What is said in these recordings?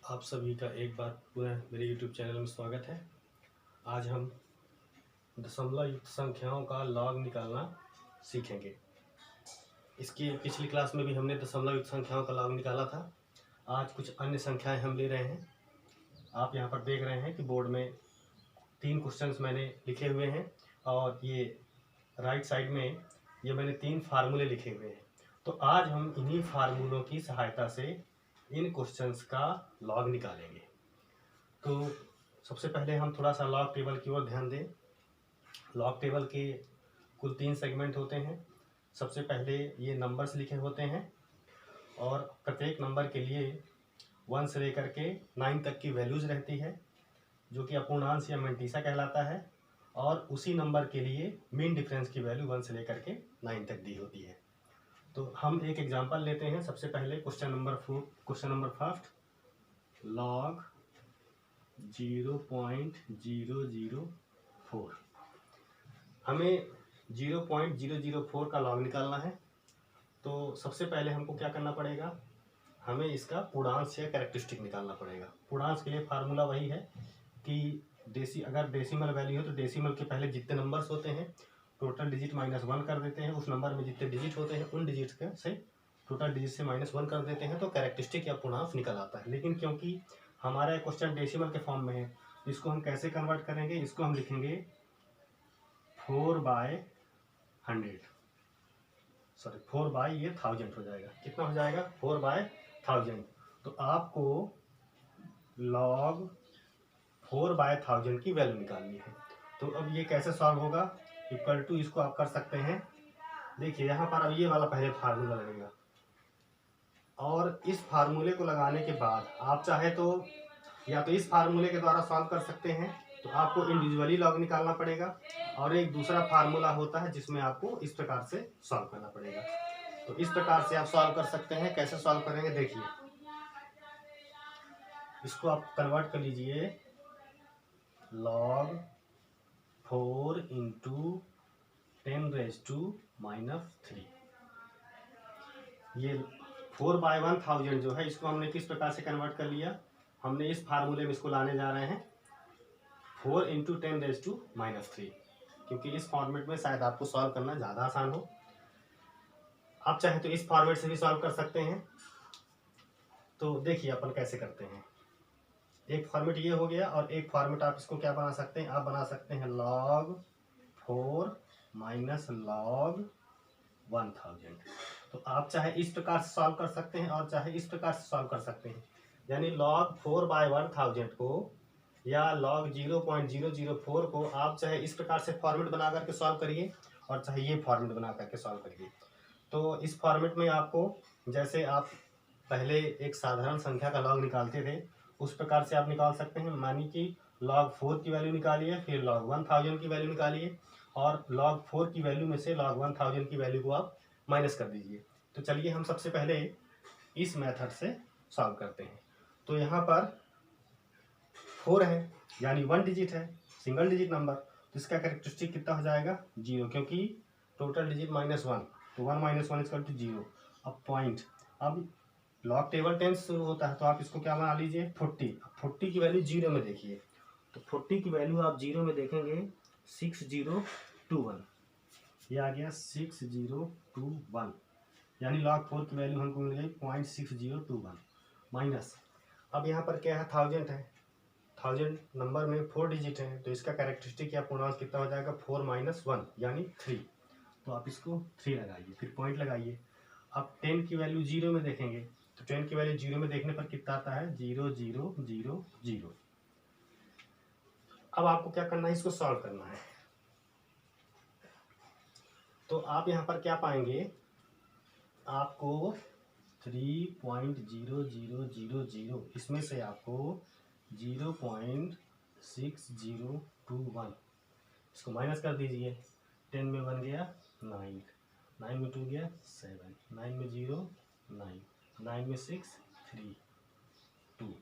आप सभी का एक बार पुनः मेरे YouTube चैनल में स्वागत है। आज हम दशमलव युक्त संख्याओं का लॉग निकालना सीखेंगे। इसकी पिछली क्लास में भी हमने दशमलव युक्त संख्याओं का लॉग निकाला था। आज कुछ अन्य संख्याएं हम ले रहे हैं। आप यहाँ पर देख रहे हैं कि बोर्ड में 3 क्वेश्चंस मैंने लिखे हुए हैं और ये राइट साइड में ये मैंने 3 फार्मूले लिखे हुए हैं। तो आज हम इन्हीं फार्मूलों की सहायता से इन क्वेश्चंस का लॉग निकालेंगे। तो सबसे पहले हम थोड़ा सा लॉग टेबल की ओर ध्यान दें। लॉग टेबल के कुल 3 सेगमेंट होते हैं। सबसे पहले ये नंबर्स लिखे होते हैं और प्रत्येक नंबर के लिए 1 से लेकर के 9 तक की वैल्यूज़ रहती है, जो कि अपूर्णांश या मंटीसा कहलाता है। और उसी नंबर के लिए मीन डिफरेंस की वैल्यू 1 से लेकर के 9 तक दी होती है। तो हम एक एग्जांपल लेते हैं। सबसे पहले क्वेश्चन नंबर 5 लॉग 0.004। हमें 0.004 का लॉग निकालना है। तो सबसे पहले हमको क्या करना पड़ेगा, हमें इसका पूर्णांश या कैरेक्टरिस्टिक निकालना पड़ेगा। पूर्णांश के लिए फार्मूला वही है कि अगर डेसिमल वैल्यू हो तो डेसिमल के पहले जितने नंबर्स होते हैं टोटल डिजिट -1 कर देते हैं। उस नंबर में जितने डिजिट होते हैं उन डिजिट से टोटल डिजिट से -1 कर देते हैं, तो कैरेक्टरिस्टिक या पूर्णांश निकल आता है। लेकिन क्योंकि हमारा क्वेश्चन डेसिमल के फॉर्म में है, इसको हम कैसे कन्वर्ट करेंगे, इसको हम लिखेंगे 4/1000 हो जाएगा। कितना हो जाएगा? 4/1000। तो आपको लॉग 4/1000 की वैल्यू निकालनी है। तो अब ये कैसे सॉल्व होगा? इक्वल टू इसको आप कर सकते हैं। देखिए यहाँ पर अब ये वाला पहले फार्मूला लगेगा और इस फार्मूले को लगाने के बाद आप चाहे तो या तो इस फार्मूले के द्वारा सॉल्व कर सकते हैं, तो आपको इंडिविजुअली लॉग निकालना पड़ेगा। और एक दूसरा फार्मूला होता है जिसमें आपको इस प्रकार से सॉल्व करना पड़ेगा। तो इस प्रकार से आप सॉल्व कर सकते हैं। कैसे सॉल्व करेंगे देखिए, इसको आप कन्वर्ट कर लीजिए। log 4 × 10⁻³ ये 4/1000 जो है, इसको हमने किस प्रकार से कन्वर्ट कर लिया, हमने इस फार्मूले में इसको लाने जा रहे हैं 4 × 10⁻³ क्योंकि इस फॉर्मेट में शायद आपको सॉल्व करना ज़्यादा आसान हो। आप चाहे तो इस फॉर्मेट से भी सॉल्व कर सकते हैं। तो देखिए अपन कैसे करते हैं। एक फॉर्मेट ये हो गया और एक फॉर्मेट आप इसको क्या बना सकते हैं, आप बना सकते हैं log 4 - log 1000। तो आप चाहे इस प्रकार से सॉल्व कर सकते हैं और चाहे इस प्रकार से सॉल्व कर सकते हैं। यानी log 4/1000 को या log 0.004 को आप चाहे इस प्रकार से फॉर्मेट बना करके सॉल्व करिए और चाहे ये फॉर्मेट बना करके सॉल्व करिए। तो इस फॉर्मेट में आपको, जैसे आप पहले एक साधारण संख्या का लॉग निकालते थे, उस प्रकार से आप निकाल सकते हैं। मानिए कि log 4 की वैल्यू निकालिए, फिर log 1000 की वैल्यू निकालिए और log 4 की वैल्यू में से log 1000 की वैल्यू को आप माइनस कर दीजिए। तो चलिए हम सबसे पहले इस मेथड से सॉल्व करते हैं। तो यहाँ पर 4 है यानी 1 डिजिट है, सिंगल डिजिट नंबर। तो इसका कैरेक्टरिस्टिक कितना हो जाएगा? 0, क्योंकि टोटल डिजिट -1, तो 1 - 1 = 0। अब पॉइंट, अब लॉग टेबल 10 से शुरू होता है, तो आप इसको क्या बना लीजिए 40। 40 की वैल्यू 0 में देखिए, तो 40 की वैल्यू आप 0 में देखेंगे 6021, ये आ गया 6021, यानी log 4 की वैल्यू हमको मिल गई 0.6021 माइनस। अब यहाँ पर क्या है, 1000 है। 1000 नंबर में 4 डिजिट है, तो इसका कैरेक्टरिस्टिक या पूर्णांक कितना हो जाएगा? 4 - 1 यानी 3। तो आप इसको 3 लगाइए, फिर पॉइंट लगाइए। अब 10 की वैल्यू 0 में देखेंगे, तो 10 की वैल्यू 0 में देखने पर कितना आता है? 0000। अब आपको क्या करना है, इसको सॉल्व करना है। तो आप यहाँ पर क्या पाएंगे, आपको 3.0000 इसमें से आपको 0.6021 इसको माइनस कर दीजिए। 10 में 1 गया 9, 9 में 2 गया 7, 9 में 0 9, 9 में 6 3 2।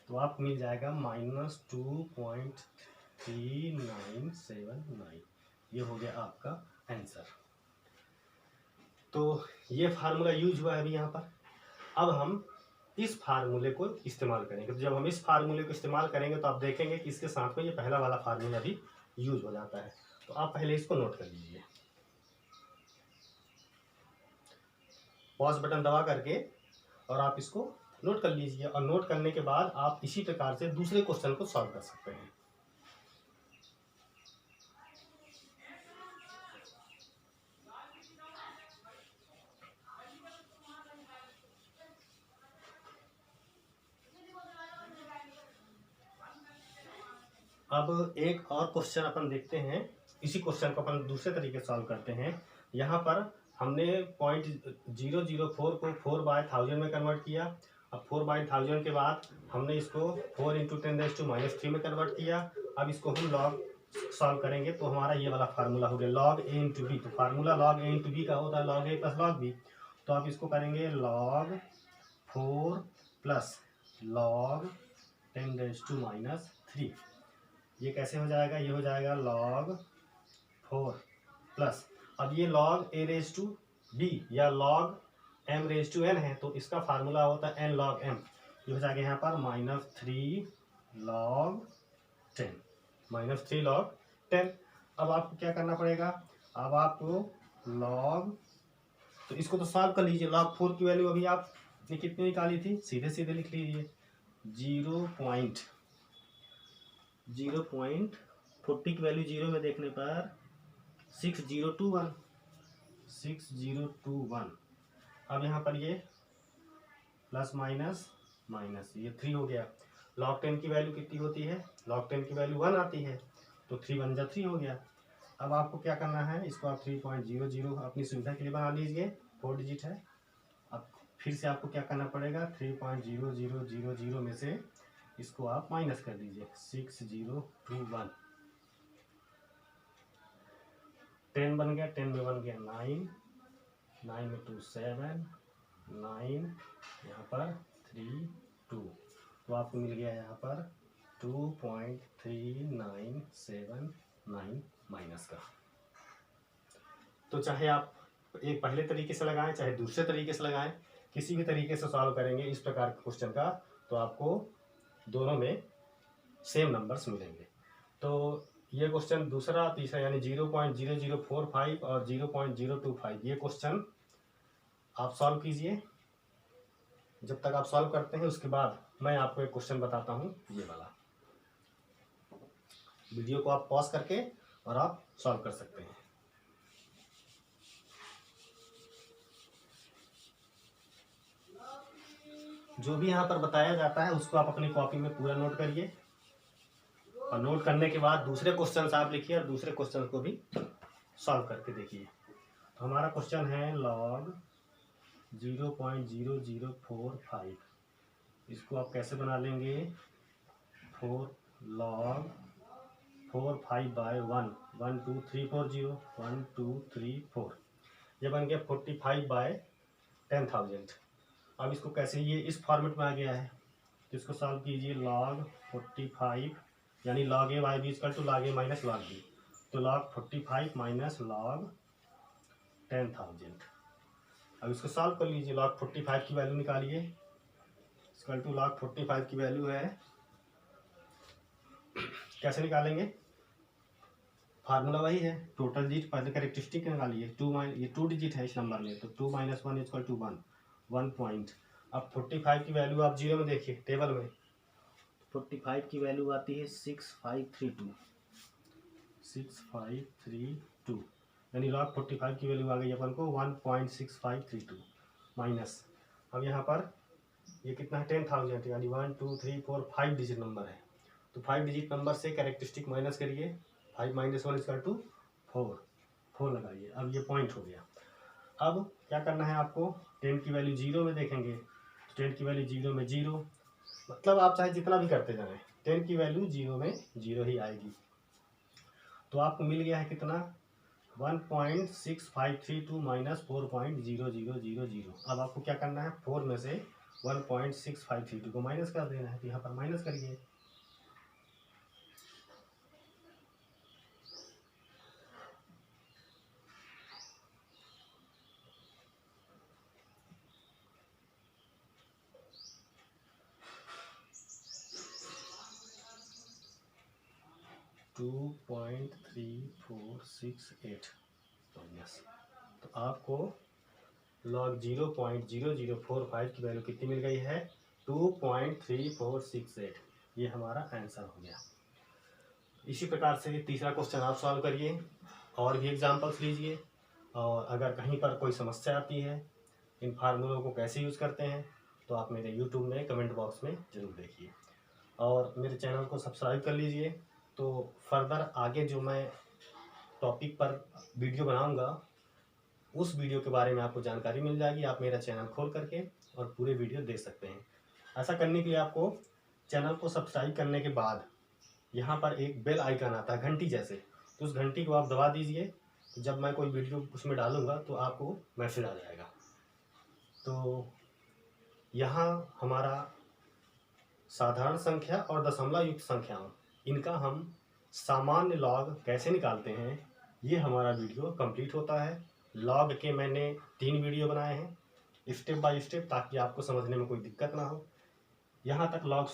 तो आपको मिल जाएगा -2.3979। ये हो गया आपका आंसर। तो ये फार्मूला यूज हुआ है अभी यहाँ पर। अब हम इस फार्मूले को इस्तेमाल करेंगे। तो जब हम इस फार्मूले को इस्तेमाल करेंगे तो आप देखेंगे कि इसके साथ में ये पहला वाला फार्मूला भी यूज हो जाता है। तो आप पहले इसको नोट कर लीजिए, पॉज बटन दबा करके, और आप इसको नोट कर लीजिए। और नोट करने के बाद आप इसी प्रकार से दूसरे क्वेश्चन को सॉल्व कर सकते हैं। अब एक और क्वेश्चन अपन देखते हैं। इसी क्वेश्चन को अपन दूसरे तरीके से सॉल्व करते हैं। यहाँ पर हमने 0.004 को 4/1000 में कन्वर्ट किया। अब 4/1000 के बाद हमने इसको 4 × 10⁻³ में कन्वर्ट किया। अब इसको हम लॉग सॉल्व करेंगे तो हमारा ये वाला फार्मूला हो गया log a × b। तो फार्मूला log a × b का होता है log a + log b। तो आप इसको करेंगे log 4 + log 10⁻³ ये कैसे हो जाएगा, ये हो जाएगा log 4 प्लस, अब ये log a⁻b या log m⁻n है, तो इसका फार्मूला होता है n log m। ये हो जाएगा यहाँ पर -3 log 10, -3 log 10। अब आपको क्या करना पड़ेगा, अब आपको log, तो इसको तो सॉल्व कर लीजिए। log 4 की वैल्यू अभी आपने कितनी निकाली थी, सीधे सीधे लिख लीजिए 0.40 की वैल्यू 0 में देखने पर 6021। अब यहाँ पर ये प्लस माइनस माइनस ये 3 हो गया। log 10 की वैल्यू कितनी होती है, log 10 की वैल्यू 1 आती है, तो 3 × 1 = 3 हो गया। अब आपको क्या करना है, इसको आप 3.00 अपनी सुविधा के लिए बना लीजिए, 4 डिजिट है। अब फिर से आपको क्या करना पड़ेगा, 3.0000 में से इसको आप माइनस कर दीजिए 6021। 10 बन गया, 10 में 1 गया 9, 9 में 2 7, 9 यहाँ पर 3 2, तो आपको मिल गया यहाँ पर 2.3979 माइनस का। तो चाहे आप एक पहले तरीके से लगाएं चाहे दूसरे तरीके से लगाएं, किसी भी तरीके से सॉल्व करेंगे इस प्रकार के क्वेश्चन का तो आपको दोनों में सेम नंबर्स मिलेंगे। तो ये क्वेश्चन दूसरा तीसरा यानी 0.0045 और 0.025 ये क्वेश्चन आप सॉल्व कीजिए। जब तक आप सॉल्व करते हैं उसके बाद मैं आपको एक क्वेश्चन बताता हूँ, ये वाला। वीडियो को आप पॉज करके और आप सॉल्व कर सकते हैं। जो भी यहाँ पर बताया जाता है उसको आप अपनी कॉपी में पूरा नोट करिए, और नोट करने के बाद दूसरे क्वेश्चन आप लिखिए और दूसरे क्वेश्चन को भी सॉल्व करके देखिए। तो हमारा क्वेश्चन है log 0.0045। इसको आप कैसे बना लेंगे, 4 log 4/5/1 1 2 3 4 0 1 2 3 4, ये बन गया 45/10,000। अब इसको कैसे, ये इस फॉर्मेट में आ गया है तो इसको सॉल्व कीजिए। log 45 यानी log a y b = log a - log b, तो log 45 - log 10,000। अब इसको सॉल्व कर लीजिए, log 45 की वैल्यू निकालिए, = log 45 की वैल्यू है, कैसे निकालेंगे, फार्मूला वही है, टोटल डिजिट पहले कैरेक्टरिस्टिक निकालिए। ये 2 डिजिट है इस नंबर में, तो 2 - 1 = 1 पॉइंट। अब 45 की वैल्यू आप 0 में देखिए टेबल में, 45 की वैल्यू आती है 6532, यानी log 45 की वैल्यू आ गई अपन को 1.6532 माइनस। अब यहाँ पर ये कितना है 10,000, यानी 1 2 3 4 5 डिजिट नंबर है, तो 5 डिजिट नंबर से कैरेक्टरिस्टिक माइनस करिए, 5 - 1 = 4 लगाइए। अब ये पॉइंट हो गया। अब क्या करना है आपको, 10 की वैल्यू 0 में देखेंगे, 10 की वैल्यू 0 में 0, मतलब आप चाहे जितना भी करते जाएं 10 की वैल्यू 0 में 0 ही आएगी। तो आपको मिल गया है कितना, 1.6532 - 4.0000। अब आपको क्या करना है, 4 में से 1.6532 को माइनस कर देना है, तो यहाँ पर माइनस करिए। 2.3468। तो यस, तो आपको log 0.0045 की वैल्यू कितनी मिल गई है? 2.3468। ये हमारा आंसर हो गया। इसी प्रकार से तीसरा क्वेश्चन आप सॉल्व करिए और भी एग्जांपल्स लीजिए, और अगर कहीं पर कोई समस्या आती है इन फार्मूलों को कैसे यूज़ करते हैं तो आप मेरे YouTube में कमेंट बॉक्स में ज़रूर देखिए, और मेरे चैनल को सब्सक्राइब कर लीजिए। तो फर्दर आगे जो मैं टॉपिक पर वीडियो बनाऊंगा उस वीडियो के बारे में आपको जानकारी मिल जाएगी। आप मेरा चैनल खोल करके और पूरे वीडियो देख सकते हैं। ऐसा करने के लिए आपको चैनल को सब्सक्राइब करने के बाद यहाँ पर एक बेल आइकन आता है घंटी जैसे, तो उस घंटी को आप दबा दीजिए। तो जब मैं कोई वीडियो उसमें डालूंगा तो आपको मैसेज आ जाएगा। तो यहाँ हमारा साधारण संख्या और दशमलव युक्त संख्याओं, इनका हम सामान्य लॉग कैसे निकालते हैं, ये हमारा वीडियो कंप्लीट होता है। लॉग के मैंने 3 वीडियो बनाए हैं स्टेप बाय स्टेप, ताकि आपको समझने में कोई दिक्कत ना हो। यहाँ तक लॉग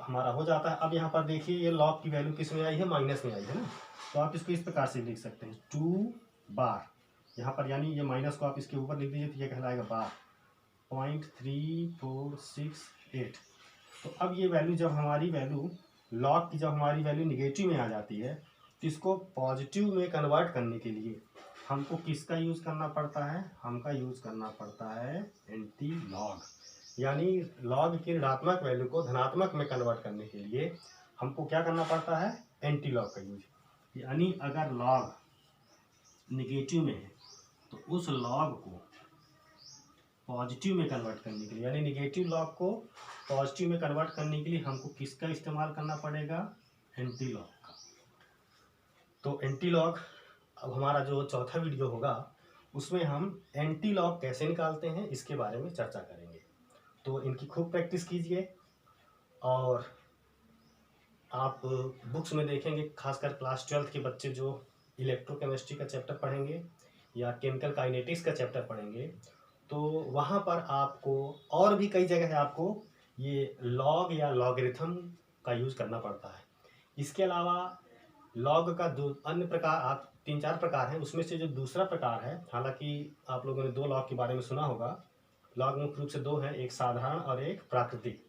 हमारा हो जाता है। अब यहाँ पर देखिए ये लॉग की वैल्यू किस में आई है? माइनस में आई है ना। तो आप इसको इस प्रकार से लिख सकते हैं 2 बार, यहाँ पर यानी ये माइनस को आप इसके ऊपर लिख दीजिए तो ये कहलाएगा बार 0.3468। तो अब ये वैल्यू जब हमारी वैल्यू लॉग की जब हमारी वैल्यू निगेटिव में आ जाती है तो इसको पॉजिटिव में कन्वर्ट करने के लिए हमको किसका यूज़ करना पड़ता है? हमका यूज़ करना पड़ता है एंटी लॉग। यानी लॉग की ऋणात्मक वैल्यू को धनात्मक में कन्वर्ट करने के लिए हमको क्या करना पड़ता है? एंटी लॉग का यूज। यानी अगर लॉग निगेटिव में है तो उस लॉग को पॉजिटिव में कन्वर्ट करने के लिए, यानी निगेटिव लॉग को पॉजिटिव में कन्वर्ट करने के लिए हमको किसका इस्तेमाल करना पड़ेगा? एंटी लॉग का। तो एंटी लॉग अब हमारा जो चौथा वीडियो होगा उसमें हम एंटी लॉग कैसे निकालते हैं इसके बारे में चर्चा करेंगे। तो इनकी खूब प्रैक्टिस कीजिए, और आप बुक्स में देखेंगे खासकर क्लास 12th के बच्चे जो इलेक्ट्रोकेमिस्ट्री का चैप्टर पढ़ेंगे या केमिकल काइनेटिक्स का चैप्टर पढ़ेंगे, तो वहाँ पर आपको और भी कई जगह आपको ये लॉग या लॉगरिथम का यूज़ करना पड़ता है। इसके अलावा लॉग का दो अन्य प्रकार, आप 3-4 प्रकार हैं, उसमें से जो दूसरा प्रकार है, हालांकि आप लोगों ने 2 लॉग के बारे में सुना होगा। लॉग मुख्य रूप से 2 हैं, एक साधारण और एक प्राकृतिक।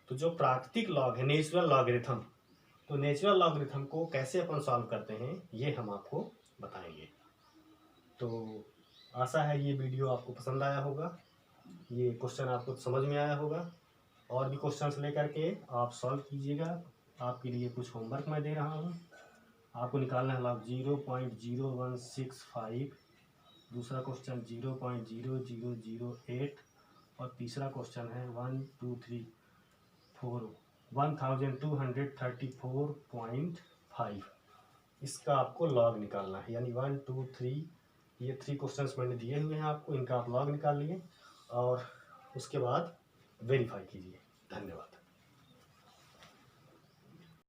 तो जो प्राकृतिक लॉग है नेचुरल लॉगरिथम, तो नेचुरल लॉगरिथम को कैसे अपन सॉल्व करते हैं ये हम आपको बताएंगे। तो आशा है ये वीडियो आपको पसंद आया होगा, ये क्वेश्चन आपको समझ में आया होगा। और भी क्वेश्चंस लेकर के आप सॉल्व कीजिएगा। आपके लिए कुछ होमवर्क मैं दे रहा हूँ, आपको निकालना है लॉग 0.0165, दूसरा क्वेश्चन 0.0008 और तीसरा क्वेश्चन है 1234.5। इसका आपको लॉग निकालना है, यानी 1 2 3, ये 3 क्वेश्चंस मैंने दिए हुए हैं आपको, इनका आप लॉग निकाल लिए और उसके बाद वेरीफाई कीजिए। धन्यवाद।